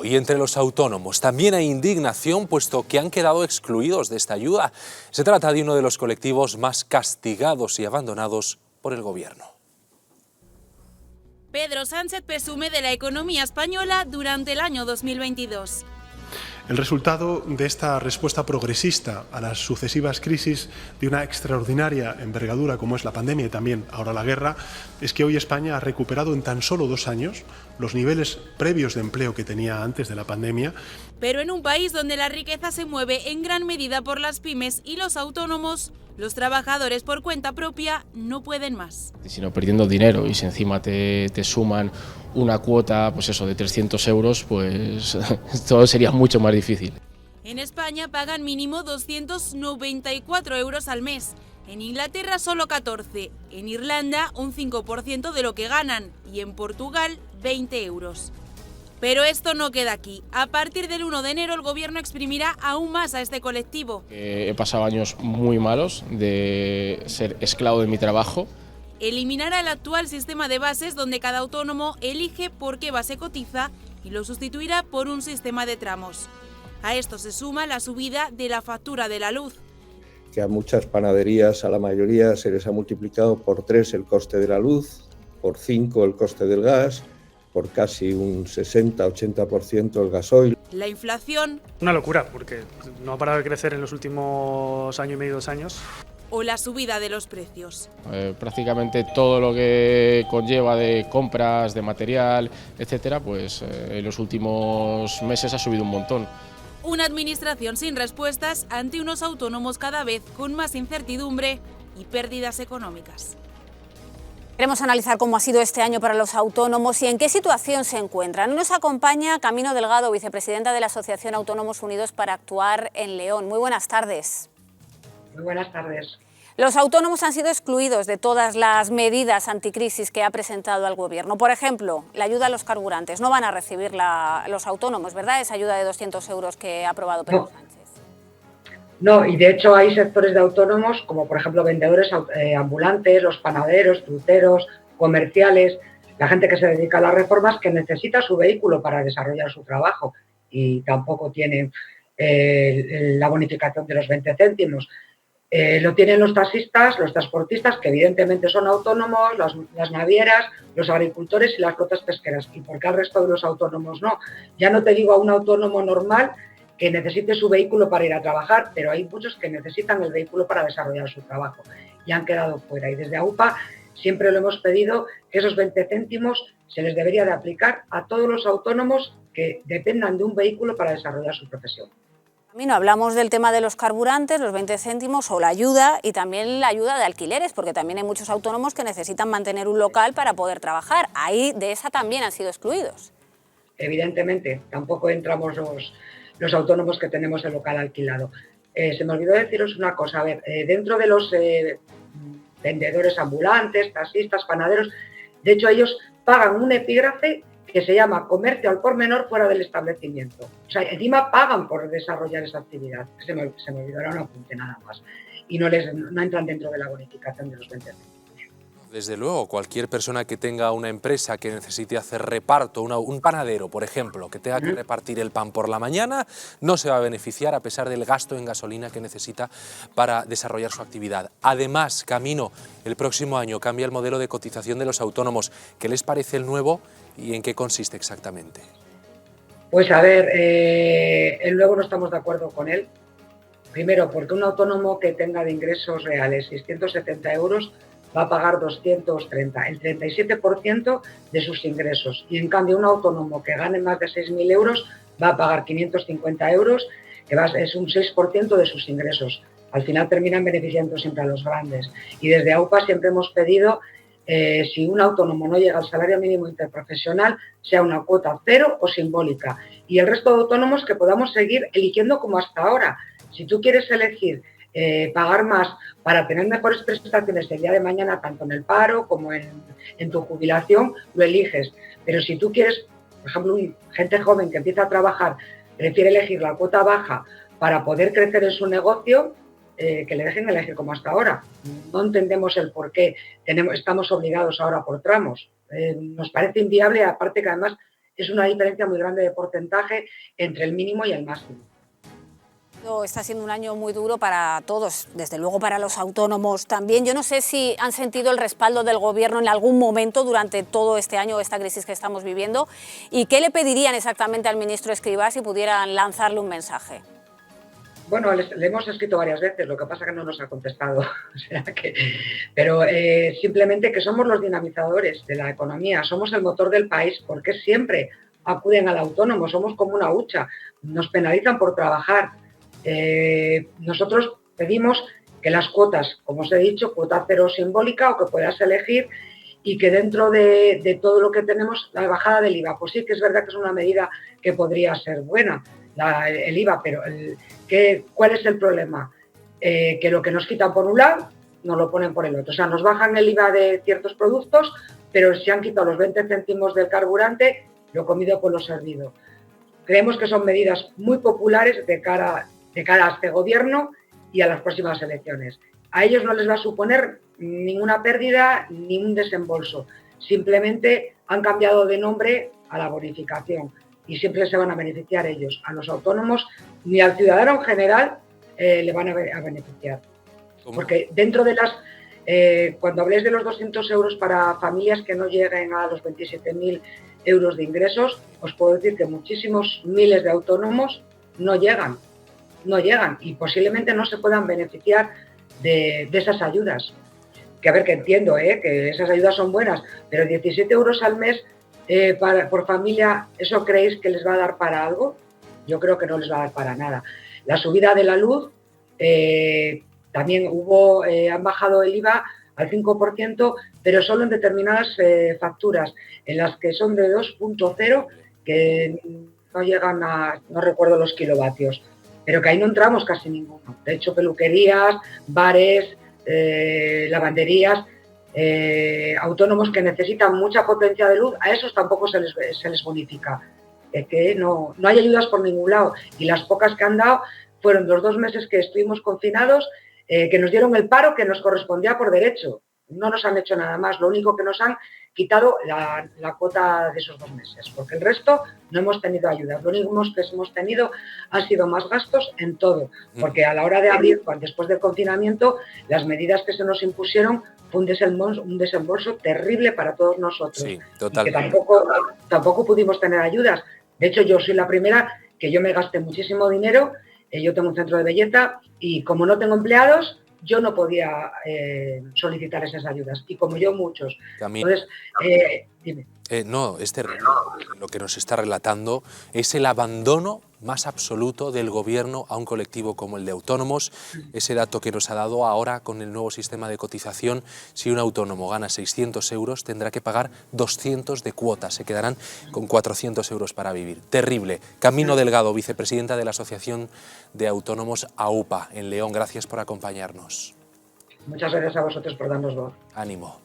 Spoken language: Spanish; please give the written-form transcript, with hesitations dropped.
nuevo y entre los autónomos también hay indignación puesto que han quedado excluidos de esta ayuda. Se trata de uno de los colectivos más castigados y abandonados por el gobierno. Pedro Sánchez presume de la economía española durante el año 2022. El resultado de esta respuesta progresista a las sucesivas crisis de una extraordinaria envergadura como es la pandemia y también ahora la guerra, es que hoy España ha recuperado en tan solo 2 años los niveles previos de empleo que tenía antes de la pandemia. Pero en un país donde la riqueza se mueve en gran medida por las pymes y los autónomos, los trabajadores por cuenta propia no pueden más. Sino perdiendo dinero y si encima te suman una cuota pues eso, de 300 euros, pues todo sería mucho más difícil. En España pagan mínimo 294 euros al mes, en Inglaterra solo 14, en Irlanda un 5% de lo que ganan y en Portugal 20 euros. Pero esto no queda aquí. A partir del 1 de enero el gobierno exprimirá aún más a este colectivo. He pasado años muy malos de ser esclavo de mi trabajo. Eliminará el actual sistema de bases donde cada autónomo elige por qué base cotiza y lo sustituirá por un sistema de tramos. A esto se suma la subida de la factura de la luz. Que a muchas panaderías, a la mayoría, se les ha multiplicado por 3 el coste de la luz, por 5 el coste del gas, por casi un 60-80% el gasoil. La inflación. Una locura, porque no ha parado de crecer en los últimos año y medio, 2 años. O la subida de los precios. Prácticamente todo lo que conlleva de compras, de material, etcétera, pues en los últimos meses ha subido un montón. Una administración sin respuestas ante unos autónomos cada vez con más incertidumbre y pérdidas económicas. Queremos analizar cómo ha sido este año para los autónomos y en qué situación se encuentran. Nos acompaña Camino Delgado, vicepresidenta de la Asociación Autónomos Unidos para Actuar en León. Muy buenas tardes. Muy buenas tardes. Los autónomos han sido excluidos de todas las medidas anticrisis que ha presentado el Gobierno. Por ejemplo, la ayuda a los carburantes. No van a recibir los autónomos, ¿verdad? Esa ayuda de 200 euros que ha aprobado Pedro Sánchez. No, y de hecho hay sectores de autónomos, como por ejemplo vendedores ambulantes, los panaderos, fruteros, comerciales, la gente que se dedica a las reformas que necesita su vehículo para desarrollar su trabajo y tampoco tienen la bonificación de los 20 céntimos. Lo tienen los taxistas, los transportistas, que evidentemente son autónomos, las navieras, los agricultores y las flotas pesqueras. ¿Y por qué al resto de los autónomos no? Ya no te digo a un autónomo normal que necesite su vehículo para ir a trabajar, pero hay muchos que necesitan el vehículo para desarrollar su trabajo y han quedado fuera. Y desde AUPA siempre lo hemos pedido que esos 20 céntimos se les debería de aplicar a todos los autónomos que dependan de un vehículo para desarrollar su profesión. Camino, hablamos del tema de los carburantes, los 20 céntimos o la ayuda y también la ayuda de alquileres, porque también hay muchos autónomos que necesitan mantener un local para poder trabajar. Ahí de esa también han sido excluidos. Evidentemente, tampoco entramos los autónomos que tenemos el local alquilado. Se me olvidó deciros una cosa, a ver, dentro de los vendedores ambulantes, taxistas, panaderos, de hecho ellos pagan un epígrafe que se llama comercio al por menor fuera del establecimiento. O sea, encima pagan por desarrollar esa actividad. Se me olvidó, era un apunte nada más. Y no entran dentro de la bonificación de los 20 céntimos. Desde luego, cualquier persona que tenga una empresa que necesite hacer reparto, un panadero, por ejemplo, que tenga que repartir el pan por la mañana, no se va a beneficiar a pesar del gasto en gasolina que necesita para desarrollar su actividad. Además, Camino, el próximo año cambia el modelo de cotización de los autónomos. ¿Qué les parece el nuevo y en qué consiste exactamente? Pues a ver, el nuevo no estamos de acuerdo con él. Primero, porque un autónomo que tenga de ingresos reales 670 euros va a pagar 230, el 37% de sus ingresos. Y en cambio un autónomo que gane más de 6.000 euros va a pagar 550 euros, que es un 6% de sus ingresos. Al final terminan beneficiando siempre a los grandes. Y desde AUPA siempre hemos pedido, si un autónomo no llega al salario mínimo interprofesional, sea una cuota cero o simbólica. Y el resto de autónomos que podamos seguir eligiendo como hasta ahora. Si tú quieres elegir pagar más para tener mejores prestaciones el día de mañana, tanto en el paro como en tu jubilación, lo eliges. Pero si tú quieres, por ejemplo, gente joven que empieza a trabajar, prefiere elegir la cuota baja para poder crecer en su negocio, que le dejen elegir como hasta ahora. No entendemos el por qué estamos obligados ahora por tramos. Nos parece inviable, aparte que además es una diferencia muy grande de porcentaje entre el mínimo y el máximo. Está siendo un año muy duro para todos, desde luego para los autónomos también. Yo no sé si han sentido el respaldo del Gobierno en algún momento durante todo este año, esta crisis que estamos viviendo, y qué le pedirían exactamente al ministro Escrivá si pudieran lanzarle un mensaje. Bueno, le hemos escrito varias veces, lo que pasa es que no nos ha contestado. O sea pero simplemente que somos los dinamizadores de la economía, somos el motor del país, porque siempre acuden al autónomo, somos como una hucha, nos penalizan por trabajar. Nosotros pedimos que las cuotas, como os he dicho, cuota cero simbólica o que puedas elegir, y que dentro de todo lo que tenemos, la bajada del IVA, pues sí que es verdad que es una medida que podría ser buena, el IVA, pero ¿cuál es el problema? Que lo que nos quitan por un lado, nos lo ponen por el otro. O sea, nos bajan el IVA de ciertos productos, pero si han quitado los 20 céntimos del carburante, lo comido con lo servido. Creemos que son medidas muy populares de cara a este gobierno y a las próximas elecciones. A ellos no les va a suponer ninguna pérdida ni un desembolso. Simplemente han cambiado de nombre a la bonificación y siempre se van a beneficiar ellos. A los autónomos ni al ciudadano en general le van a beneficiar. ¿Cómo? Porque dentro de las... cuando habléis de los 200 euros para familias que no lleguen a los 27.000 euros de ingresos, os puedo decir que muchísimos miles de autónomos no llegan y posiblemente no se puedan beneficiar de esas ayudas. Que a ver, que entiendo, que esas ayudas son buenas, pero 17 euros al mes por familia, ¿eso creéis que les va a dar para algo? Yo creo que no les va a dar para nada. La subida de la luz, también han bajado el IVA al 5%, pero solo en determinadas facturas, en las que son de 2.0, que no llegan a, no recuerdo los kilovatios, pero que ahí no entramos casi ninguno. De hecho, peluquerías, bares, lavanderías, autónomos que necesitan mucha potencia de luz, a esos tampoco se les bonifica. Es que no hay ayudas por ningún lado, y las pocas que han dado fueron los 2 meses que estuvimos confinados, que nos dieron el paro que nos correspondía por derecho. No nos han hecho nada más, lo único que nos han quitado la cuota de esos 2 meses, porque el resto no hemos tenido ayudas. Lo único que hemos tenido han sido más gastos en todo, porque a la hora de abrir, después del confinamiento, las medidas que se nos impusieron fue un desembolso terrible para todos nosotros. Sí, totalmente. Y que tampoco pudimos tener ayudas. De hecho, yo soy la primera que yo me gasté muchísimo dinero. Yo tengo un centro de belleza y como no tengo empleados, yo no podía solicitar esas ayudas. Y como yo, muchos. Entonces, dime. No, es terrible. Lo que nos está relatando es el abandono más absoluto del gobierno a un colectivo como el de autónomos. Ese dato que nos ha dado ahora con el nuevo sistema de cotización, si un autónomo gana 600 euros, tendrá que pagar 200 de cuotas. Se quedarán con 400 euros para vivir. Terrible. Camino Delgado, vicepresidenta de la Asociación de Autónomos AUPA en León. Gracias por acompañarnos. Muchas gracias a vosotros por darnos voz. Ánimo.